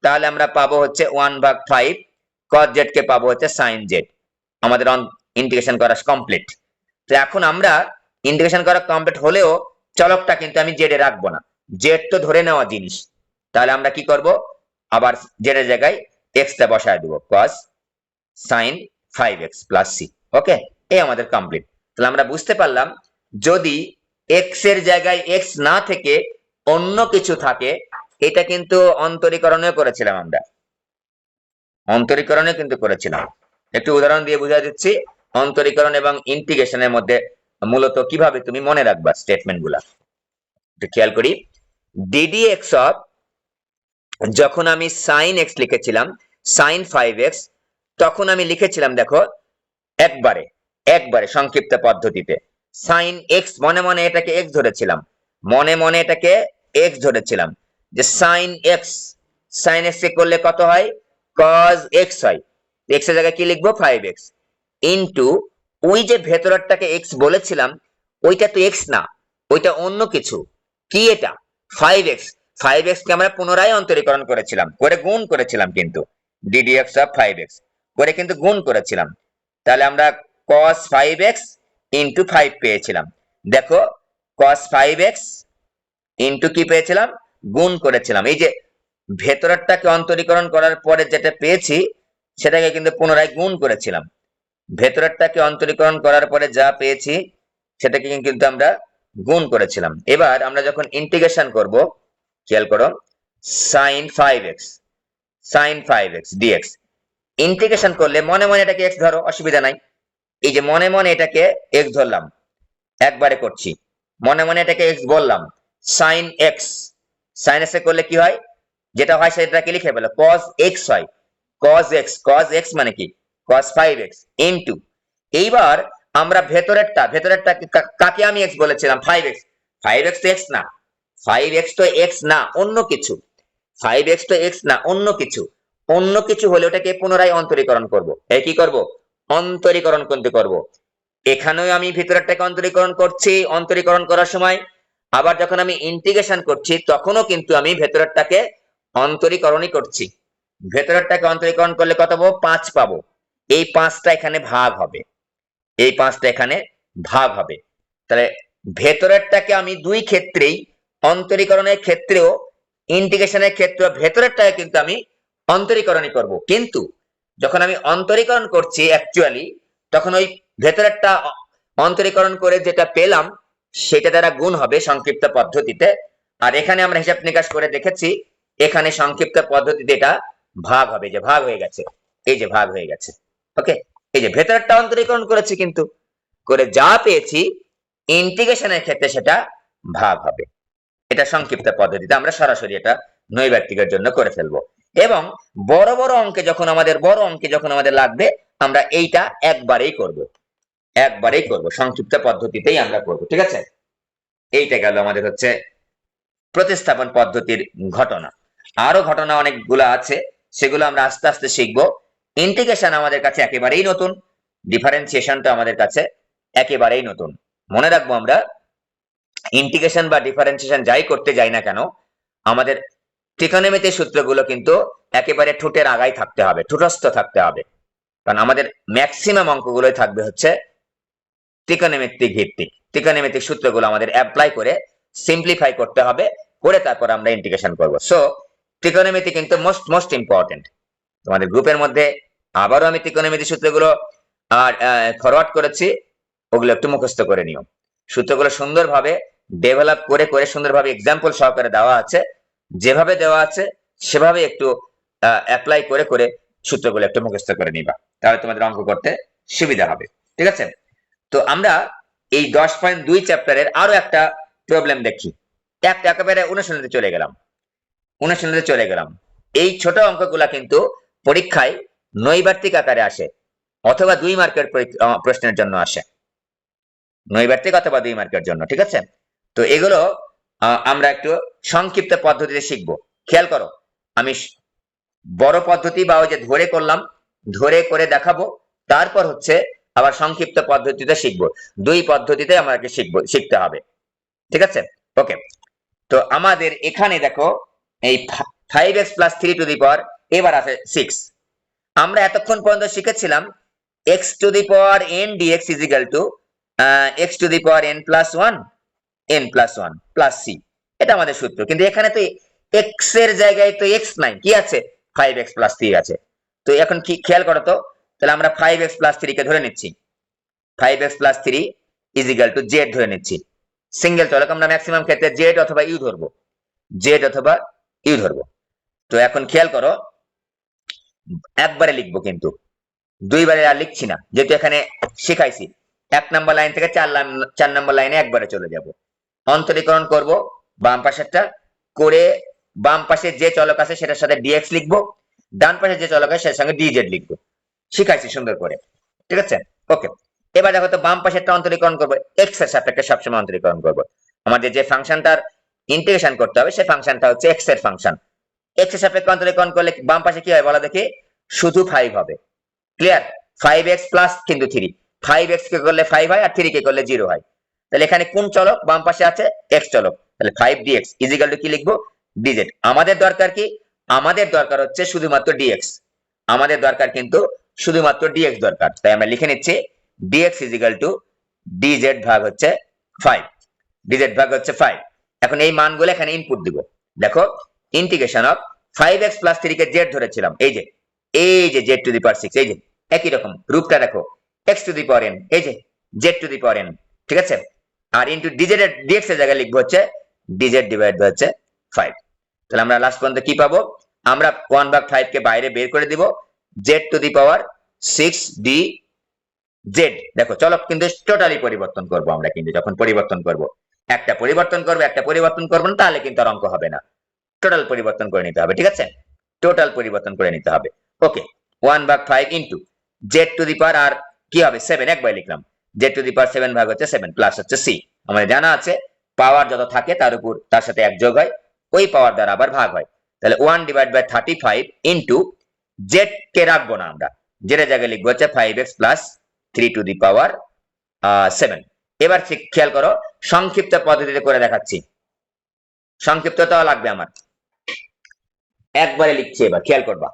তাহলে আমরা পাবো হচ্ছে 1/5, cos z কে পাবো হচ্ছে sin z। আমাদের ইন্টিগ্রেশন করা কমপ্লিট। তো এখন আমরা ইন্টিগ্রেশন করা কমপ্লিট হলেও চলকটা কিন্তু আমি z এ রাখবো না, z তো ধরে নেওয়া জিনিস। তাহলে আমরা কি করব? আবার z এর জায়গায় এক্সটা বসায় দেবো, cos sin 5x plus C. Okay, এই আমাদের কমপ্লিট। তাহলে আমরা বুঝতে পারলাম যদি এক্স এর জায়গায় এক্স না থেকে অন্য কিছু থাকে, এটা কিন্তু অন্তরীকরণে করেছিলাম, আমরা অন্তরীকরণে কিন্তু করেছিলাম। একটু উদাহরণ দিয়ে বুঝিয়ে দিচ্ছি অন্তরীকরণ এবং ইন্টিগ্রেশনের মধ্যে মূলত কিভাবে তুমি মনে রাখবা স্টেটমেন্ট গুলা। একটু খেয়াল করি, ডিডি এক্স অফ, যখন আমি সাইন এক্স লিখেছিলাম সাইন 5x, তখন আমি লিখেছিলাম দেখো একবারে একবারে সংক্ষিপ্ত পদ্ধতিতে সাইন এক্স, মনে মনে এটাকে এক্স ধরেছিলাম, মনে মনে এটাকে এক্স ধরেছিলাম, যে সাইন এক্স, সাইন এক্স কে করলে কত হয়, কজ এক্স হয়, এক্স এর জায়গায় কি লিখবো 5x, ইনটু ওই যে ভেতরটাকে এক্স বলেছিলাম ওইটা তো এক্স না, ওইটা অন্য কিছু। কি এটা, 5x, 5x কে আমরা পুনরায় অন্তরীকরণ করেছিলাম, করে গুণ করেছিলাম, কিন্তু ddx অফ 5x করে কিন্তু গুণ করেছিলাম। তাহলে আমরা cos 5x ইন্টু 5 পেয়েছিলাম। দেখো cos 5x ইন্টু কি পেয়েছিলাম, গুণ করেছিলাম। এই যে ভেতরটাকে অন্তরীকরণ করার পরে যেটা পেয়েছি সেটাকে কিন্তু পুনরায় গুণ করেছিলাম। ভেতরটাকে অন্তরীকরণ করার পরে যা পেয়েছি সেটাকে কিন্তু আমরা গুণ করেছিলাম। এবার আমরা যখন ইন্টিগ্রেশন করব, খেয়াল করো, sin 5x sin 5x dx integration করলে মনে মনে এটাকে x ধরো, অসুবিধা নাই। এই যে মনে মনে এটাকে x ধরলাম, একবারে করছি, মনে মনে এটাকে x বললাম, sin x, sin x এ করলে কি হয়, যেটা হয় সেটাকে লিখে ফেলো, cos x হয়, cos x, cos x মানে কি cos 5x ইনটু, এইবার আমরা ভেতরেরটা কাকে আমি x বলেছিলাম 5x, 5x তো x না, 5x তো x না, অন্য কিছু, 5x তো x না, অন্য কিছু, অন্য কিছু হলে ওটাকে পুনরায় অন্তরীকরণ করব। এই কি করব, অন্তরীকরণ করতে করব। এখানেও আমি ভিতরেরটাকে অন্তরীকরণ করছি, অন্তরীকরণ করার সময় আবার যখন আমি ইন্টিগ্রেশন করছি তখনও কিন্তু আমি ভেতরেরটাকে অন্তরীকরণই করছি। ভেতরেরটাকে অন্তরীকরণ করলে কত পাবো, 5 পাবো। এই 5টা এখানে ভাগ হবে, এই 5টা এখানে ভাগ হবে। তাহলে ভেতরেরটাকে আমি দুই ক্ষেত্রেই, অন্তরীকরণের ক্ষেত্রেও ইন্টিগ্রেশনের ক্ষেত্রেও ভেতরেরটাকে কিন্তু আমি অন্তরীকরণই করব। কিন্তু যখন আমি অন্তরীকরণ করছি অ্যাকচুয়ালি, তখন ওই ভেতরেরটা অন্তরীকরণ করে যেটা পেলাম সেটা দ্বারা গুণ হবে সংক্ষিপ্ত পদ্ধতিতে। আর এখানে আমরা হিসাব নিকাশ করে দেখেছি এখানে সংক্ষিপ্ত পদ্ধতিতে এটা ভাগ হবে, যে ভাগ হয়ে গেছে, এই যে ভাগ হয়ে গেছে। ওকে, এই যে ভেতরেরটা অন্তরীকরণ করেছি কিন্তু করে যা পেয়েছি ইন্টিগ্রেশনের ক্ষেত্রে সেটা ভাগ হবে। এটা সংক্ষিপ্ত পদ্ধতিতে আমরা সরাসরি এটা নৈর্ব্যক্তিকের জন্য করে ফেলবো। এবং বড় বড় অঙ্কে যখন আমাদের লাগবে আমরা এইটা একবারেই করব, একবারেই করব, সংক্ষিপ্ত পদ্ধতিতেই আমরা করব। ঠিক আছে, এইটা গেল আমাদের হচ্ছে প্রতিস্থাপন পদ্ধতির ঘটনা। আরো ঘটনা অনেকগুলো আছে, সেগুলো আমরা আস্তে আস্তে শিখবো। ইন্টিগ্রেশন আমাদের কাছে একেবারেই নতুন, ডিফারেন্সিয়েশনটা আমাদের কাছে একেবারেই নতুন। মনে রাখবো আমরা ইন্টিগ্রেশন বা ডিফারেন্সিয়েশন যাই করতে যাই না কেন, আমাদের ত্রিকোণমিতির সূত্রগুলো কিন্তু একেবারে ঠোঁটের আগায় থাকতে হবে, ঠোঁটস্থ থাকতে হবে। কারণ আমাদের ম্যাক্সিমাম অঙ্কগুলোই থাকবে হচ্ছে ত্রিকোণমিতিক ভিত্তিক। ত্রিকোণমিতিক সূত্রগুলো আমাদের অ্যাপ্লাই করে সিম্পলিফাই করতে হবে, করে তারপর আমরা ইন্টিগ্রেশন করব। সো ত্রিকোণমিতি কিন্তু মোস্ট ইম্পর্টেন্ট। তোমাদের গ্রুপের মধ্যে আবারও আমি ত্রিকোণমিতি সূত্রগুলো আর ফরওয়ার্ড করেছি, ওগুলো একটু মুখস্থ করে নিও। সূত্রগুলো সুন্দরভাবে ডেভেলপ করে করে সুন্দরভাবে এক্সাম্পল সহকারে দেওয়া আছে, যেভাবে দেওয়া আছে সেভাবে একটু অ্যাপ্লাই করে করে সূত্রগুলো একটু মুখস্থ করে নিবা, তাহলে তোমাদের অঙ্ক করতে সুবিধা হবে। ঠিক আছে, তো আমরা এই 10.2 চ্যাপ্টারের আরো একটা প্রবলেম দেখি। একেবারে অনুশীলনীতে চলে গেলাম। এই ছোট অঙ্কগুলা কিন্তু পরীক্ষায় নৈর্ব্যক্তিক আকারে আসে, অথবা 2 মার্কের প্রশ্নের জন্য আসে, নৈর্ব্যক্তিক অথবা 2 মার্কের জন্য। ঠিক আছে, তো এগুলো আমরা একটু সংক্ষিপ্ত পদ্ধতিতে শিখবো। খেয়াল করো, আমি বড় পদ্ধতি বা ওই যে ধরে করলাম, ধরে করে দেখাবো, তারপর হচ্ছে আবার সংক্ষিপ্ত পদ্ধতিতে শিখবো। দুই পদ্ধতিতে আমাকে শিখতে হবে। ঠিক আছে, ওকে। তো আমাদের এখানে দেখো এই 5x প্লাস 3 টু দি পাওয়ার, এবার আছে 6। আমরা এতক্ষণ পর্যন্ত শিখেছিলাম x to the power n dx is equal two x to the power n plus 1 n plus 1 plus c, এটা আমাদের সূত্র। কিন্তু এখানে তো x এর জায়গায় তো x নাই, কি আছে 5x+3 আছে। তো এখন কি খেয়াল করো তো, তাহলে আমরা 5x+3 কে ধরে নিচ্ছি, 5x+3 is equal to Z ধরে নিচ্ছি। সিঙ্গেল চলক আমরা ম্যাক্সিমাম ক্ষেত্রে জেড অথবা ইউ ধরবো, জেড অথবা ইউ ধরবো। তো এখন খেয়াল করো, একবারে লিখবো কিন্তু দুইবারে আর লিখছি না, যেহেতু এখানে শিখাইছি 1 নম্বর লাইন থেকে 4 নম্বর লাইনে একবারে চলে যাব। অন্তরীকরণ করব বাম পাশেরটা করে, বাম পাশে যে চলক আছে সেটার সাথে ডিএক্স লিখবো, ডান পাশে যে চলক আছে সেটার সঙ্গে ডিজেড লিখবো। শিখাইছি সুন্দর করে, ঠিক আছে? ওকে, এবার দেখো তো বাম পাশেরটা অন্তরীকরণ করবো, এক্স এর সাপেক্ষে সবসময় অন্তরীকরণ করবো। আমাদের যে ফাংশনটার ইন্টিগ্রেশন করতে হবে সেই ফাংশনটা হচ্ছে এক্স এর ফাংশন। এক্স এর সাপেক্ষে অন্তরীকরণ করলে বাম পাশে কি হয় বলা দেখি, শুধু 5 হবে। ক্লিয়ার? 5x প্লাস কিন্তু 3, 5x কে করলে 5 হয় আর 3 কে করলে 0 হয়। তাহলে এখানে কোন চলক বাম পাশে আছে, x চলক, তাহলে 5dx ইজ ইকুয়াল টু কি লিখবো, dz। আমাদের দরকার কি, আমাদের দরকার হচ্ছে শুধুমাত্র dx, আমাদের দরকার কিন্তু শুধুমাত্র dx দরকার। তাই আমরা লিখে নিচ্ছি dx is equal two dz ভাগ হচ্ছে 5, dz ভাগ হচ্ছে 5। এখন এই মানগুলো এখানে ইনপুট দিব। দেখো integration of 5x+3 K z ধরেছিলাম, এই যে z টু দি পাওয়ার 6, এই যে একই রকম রূপটা দেখো, x to the power n, এই যে z two the power n, ঠিক আছে? আর ইনটু dz এর dx এর জায়গায় লিখবো হচ্ছে dz ডিভাইড বাই হচ্ছে 5। তাহলে আমরা লাস্ট পর্যন্ত কি পাবো, আমরা 1/5 কে বাইরে বের করে দিব, z two the power 6 dz। দেখো চলক কিন্তু টোটালি পরিবর্তন করব আমরা, কিন্তু যখন পরিবর্তন করব, একটা পরিবর্তন করব একটা পরিবর্তন করব না, তাহলে কিন্তু আর অঙ্ক হবে না। টোটাল পরিবর্তন করে নিতে হবে, ঠিক আছে? টোটাল পরিবর্তন করে নিতে হবে। ওকে, 1/5 ইনটু জেড টু দি পাওয়ার, আর কি হবে 7, একবার লিখলাম জেড টু দি পাওয়ার 7 ভাগ হচ্ছে 7 প্লাস হচ্ছে সি। আমাদের জানা আছে পাওয়ার যত থাকে তার উপর তার সাথে এক যোগ হয়, ওই পাওয়ার দ্বারা আবার ভাগ হয়। তাহলে 1/35 ইনটু জেড কে রাখবো না আমরা, জেড এর জায়গায় লিখবো হচ্ছে 5x plus 3 to the power 7। এবার ঠিক খেয়াল করো, সংক্ষিপ্ত পদ্ধতিতে করে দেখাচ্ছি, সংক্ষিপ্ততাও লাগবে আমার, একবারে লিখছি এবার খেয়াল করবা।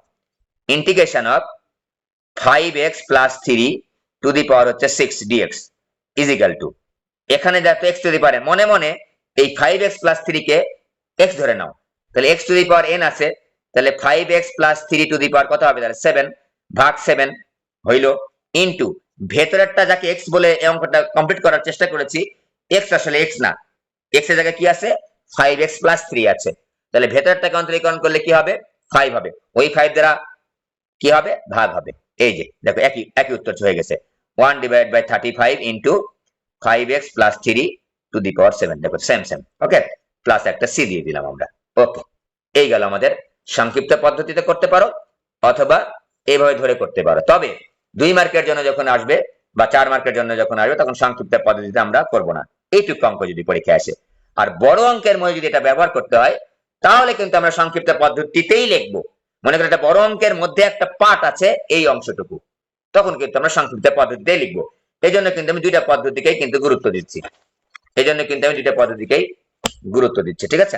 Integration of 5x plus 3 to the power হচ্ছে 6 dx ইজ ইকুয়াল টু, এখানে দেখো x টু দি পাওয়ার, মনে মনে এই 5x প্লাস 3 কে x ধরে নাও, তাহলে x to the power n আছে, তাহলে 5x প্লাস 3 টু দি পাওয়ার কত হবে, তাহলে 7 ভাগ 7 হইল, ইনটু ভেতরেরটা যাকে x বলে এই অঙ্কটা কমপ্লিট করার চেষ্টা করেছি, x আসলে x না, x এর জায়গায় কি আছে 5x প্লাস 3 আছে, তাহলে ভেতরটাকে অন্তরীকরণ করলে কি হবে 5 হবে, ওই 5 দ্বারা কি হবে ভাগ হবে। এই যে দেখো একই একই উত্তর হয়ে গেছে, 1/35 into 5x plus 3 to the power 7। দেখো সেম সেম, ওকে, প্লাস একটা সি দিয়ে দিলাম আমরা। ওকে, এই গেল আমাদের। সংক্ষিপ্ত পদ্ধতিতে করতে পারো অথবা এইভাবে ধরে করতে পারো, তবে 2 মার্কের জন্য যখন আসবে বা 4 মার্কের জন্য যখন আসবে তখন সংক্ষিপ্ত পদ্ধতিতে আমরা করব না, এইটুকু অঙ্ক যদি পরীক্ষায় আসে। আর বড় অঙ্কের মধ্যে যদি এটা ব্যবহার করতে হয় তাহলে কিন্তু আমরা সংক্ষিপ্ত পদ্ধতিতেই লিখবো। মনে করি একটা বড় অঙ্কের মধ্যে একটা পার্ট আছে এই অংশটুকু, তখন কিন্তু আমরা সংক্ষিপ্ত পদ্ধতিতেই লিখবো। এই জন্য কিন্তু আমি দুইটা পদ্ধতিকেই কিন্তু গুরুত্ব দিচ্ছি, এই জন্য কিন্তু আমি দুইটা পদ্ধতিকেই গুরুত্ব দিচ্ছি, ঠিক আছে?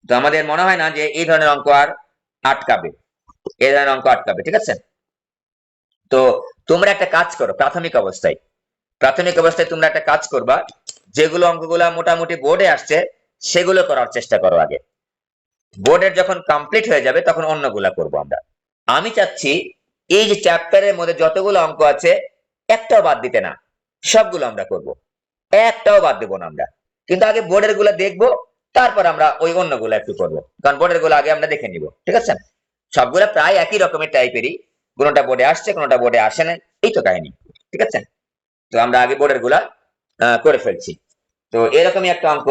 তো আমাদের মনে হয় না যে এই ধরনের অঙ্ক আর আটকাবে, এই ধরনের অঙ্ক আটকাবে, ঠিক আছে? তো তোমরা একটা কাজ করো, প্রাথমিক অবস্থায় তোমরা একটা কাজ করবা, যেগুলো অঙ্কগুলা মোটামুটি বোর্ডে আসছে সেগুলো করার চেষ্টা করো আগে, বোর্ডের যখন কমপ্লিট হয়ে যাবে তখন অন্যগুলা করব আমরা। আমি চাচ্ছি এই যে চ্যাপ্টারের মধ্যে যতগুলো অঙ্ক আছে একটাও বাদ দিতে না, সবগুলো আমরা করব, একটাও বাদ দেবো না আমরা। কিন্তু আগে বোর্ডের গুলা দেখবো, তারপর আমরা ওই অন্যগুলো একটু করবো, কারণ বোর্ডের গুলো আগে আমরা দেখে নিব, ঠিক আছে? সবগুলা প্রায় একই রকমের টাইপেরই, কোনোটা বোর্ডে আসছে কোনোটা বোর্ডে আসে না, এই তো কাহিনী, ঠিক আছে? তো আমরা আগে বোর্ডের গুলা করে ফেলছি। তো এরকমই একটা অঙ্ক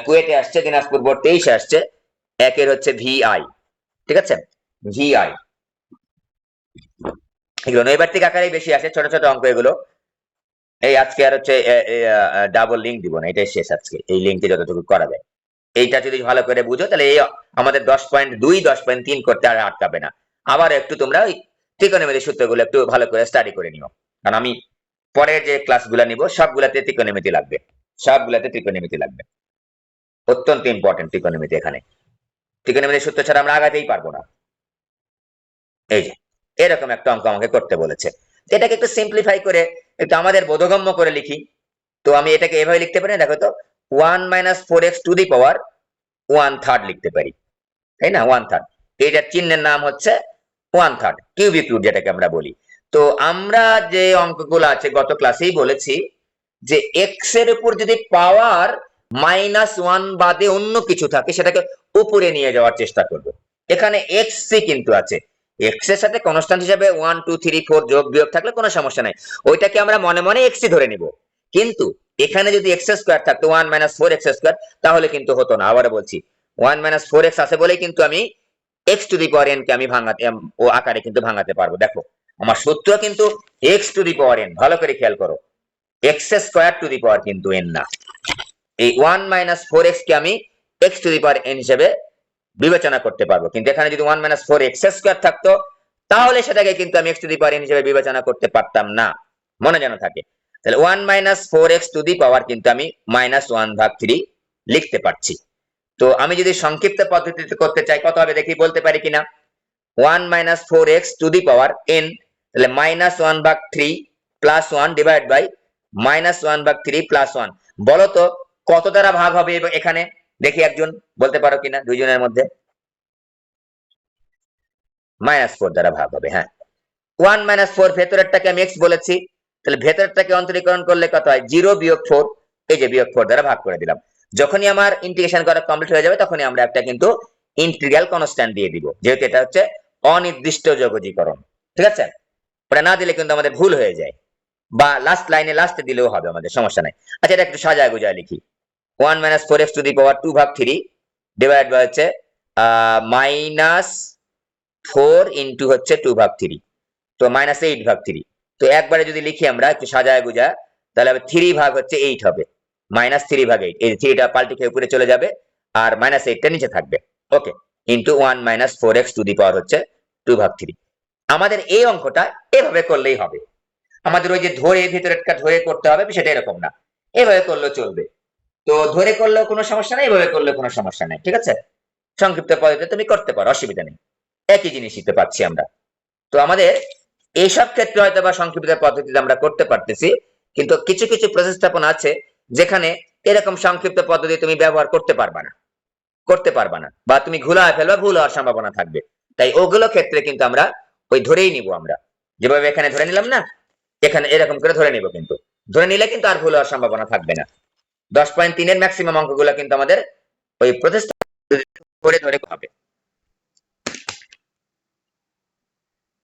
কুয়েটে আসছে, দিনাজপুর বোর্ড 23 আসছে, একের হচ্ছে ভিআই, ঠিক আছে? ভিআই এগুলো নৈর্ব্যক্তিক আকারেই বেশি আসে, ছোট ছোট অঙ্ক এগুলো। এই আজকে আর হচ্ছে ডাবল লিঙ্ক দিব না, এটাই শেষ আজকে, এই লিঙ্কে যতটুকু করা যায় এইটা যদি ভালো করে বুঝো তাহলে এই আমাদের 10.2 10.3 করতে আর আটকাবে না। আবার একটু তোমরা ওই ত্রিকোণমিতির সূত্রগুলো একটু ভালো করে স্টাডি করে নিও, কারণ আমি পরের যে ক্লাসগুলো নিব সবগুলাতে ত্রিকোণমিতি লাগবে, সবগুলাতে ত্রিকোণমিতি লাগবে, অত্যন্ত ইম্পর্টেন্ট ত্রিকোণমিতি। এখানে ত্রিকোণমিতির সূত্র ছাড়া আমরা আগাতেই পারবো না। এই যে এরকম একটা অঙ্ক আমাকে করতে বলেছে, এটাকে একটু সিম্পলিফাই করে একটু আমাদের বোধগম্য করে লিখি। তো আমি এটাকে এভাবে লিখতে পারি, দেখো তো 1 - 4x টু দি পাওয়ার 1/3 লিখতে পারি, তাই না? 1/3 এটার চিহ্নের নাম হচ্ছে 1/3 কিউবিক রুট যেটাকে আমরা বলি। তো আমরা যে অঙ্কগুলো আছে গত ক্লাসেই বলেছি যে এক্স এর উপর যদি পাওয়ার -1 বাদে অন্য কিছু থাকে সেটাকে উপরে নিয়ে যাওয়ার চেষ্টা করব। এখানে এক্স সি কিন্তু আছে, এক্স এর সাথে কনস্ট্যান্ট হিসেবে 1 2 3 4 যোগ বিয়োগ থাকলে কোনো সমস্যা নাই, ওইটাকে আমরা মনে মনে এক্স ধরে নিব। কিন্তু এখানে যদি এক্স স্কয়ার থাকতো 1 - 4x স্কয়ার তাহলে কিন্তু হতো না। আবার বলছি 1 - 4x আছে বলেই কিন্তু আমি x to the power N K আমি ভাঙাতে ও আকারে কিন্তু ভাঙাতে পারবো। দেখো আমার সূত্র কিন্তু x to the power N, ভালো করে খেয়াল করো, এক্স স্কয়ার টু দি পাওয়ার কিন্তু এন না। এই 1 - 4x কে আমি x to the power N হিসেবে বিবেচনা করতে পারবো, কিন্তু এখানে যদি 1 - 4x স্কয়ার থাকতো তাহলে সেটাকে কিন্তু আমি x to the power N হিসেবে বিবেচনা করতে পারতাম না, মনে যেন থাকে। তাহলে 1 - 4x টু দি পাওয়ার কিন্তু আমি -1/3 লিখতে পারছি। তো আমি যদি সংক্ষিপ্ত পদ্ধতিতে করতে চাই কত হবে দেখি বলতে পারি কিনা। 1 - 4x to the power n, তাহলে -1/3 প্লাস 1 ডিভাইড বাই -1/3 প্লাস 1। বলো তো কত দ্বারা ভাগ হবে এখানে, দেখি একজন বলতে পারো কিনা দুইজনের মধ্যে। -4 দ্বারা ভাগ হবে, হ্যাঁ। 1 - 4 ভেতরেরটাকে আমি x বলেছি, তাহলে ভেতরেরটাকে অন্তরীকরণ করলে কত হয় 0 বিয়োগ 4, এই যে বিয়োগ 4 দ্বারা ভাগ করে দিলাম। যখনই আমার ইন্টিগ্রেশন করা কমপ্লিট হয়ে যাবে তখনই আমরা একটা কিন্তু ইন্টিগ্রাল কনস্ট্যান্ট দিয়ে দিব, যেহেতু এটা হচ্ছে অনির্দিষ্ট যোগজীকরণ, ঠিক আছে। ওটা না দিলে কিন্তু আমাদের ভুল হয়ে যায়, বা লাস্ট লাইনে লাস্টে দিলেও হবে, আমাদের সমস্যা নাই। আচ্ছা এটা একটু সাজায় গুজায় লিখি। 1 - 4x to the power 2/3 divide by হচ্ছে -4 ইনটু হচ্ছে 2/3, তো -8/3। তো একবারে যদি লিখি আমরা একটু সাজায় গুজায়, তাহলে 3 ভাগ হচ্ছে 8 হবে, -3/8, এই 3টা পাল্টে খেয়ে উপরে চলে যাবে আর -8টা নিচে থাকবে। ওকে, into 1 - 4x to the power হচ্ছে 2/3। আমাদের এই অঙ্কটা এভাবে করলেই হবে, আমাদের ওই যে ধরে ভিতরেরটা ধরে করতে হবে সেটা এরকম না, এভাবে করলেও চলবে। তো ধরে করলেও কোনো সমস্যা নাই, এভাবে করলেও কোনো সমস্যা নাই, ঠিক আছে। সংক্ষিপ্ত পদ্ধতিতে তুমি করতে পারো, অসুবিধা নেই, একই জিনিস দিতে পারছি আমরা। তো আমাদের এইসব ক্ষেত্রে হয়তো বা সংক্ষিপ্ত পদ্ধতিতে আমরা করতে পারতেছি, কিন্তু কিছু কিছু প্রতিস্থাপন আছে যেখানে এরকম সংক্ষিপ্ত পদ্ধতি তুমি ব্যবহার করতে পারবা না, বা তুমি ঘুলায় ফেলবা, ভুল হওয়ার সম্ভাবনা থাকবে। তাই ওগুলো ক্ষেত্রে কিন্তু আমরা ওই ধরেই নিব, আমরা যেভাবে এখানে ধরে নিলাম না, এখানে এরকম করে ধরে নিব, কিন্তু ধরে নিলে কিন্তু আর ভুল হওয়ার সম্ভাবনা থাকবে না। 10.3 এর ম্যাক্সিমাম অঙ্কগুলো কিন্তু আমাদের ওই প্রতিস্থাপন ধরে ধরে হবে।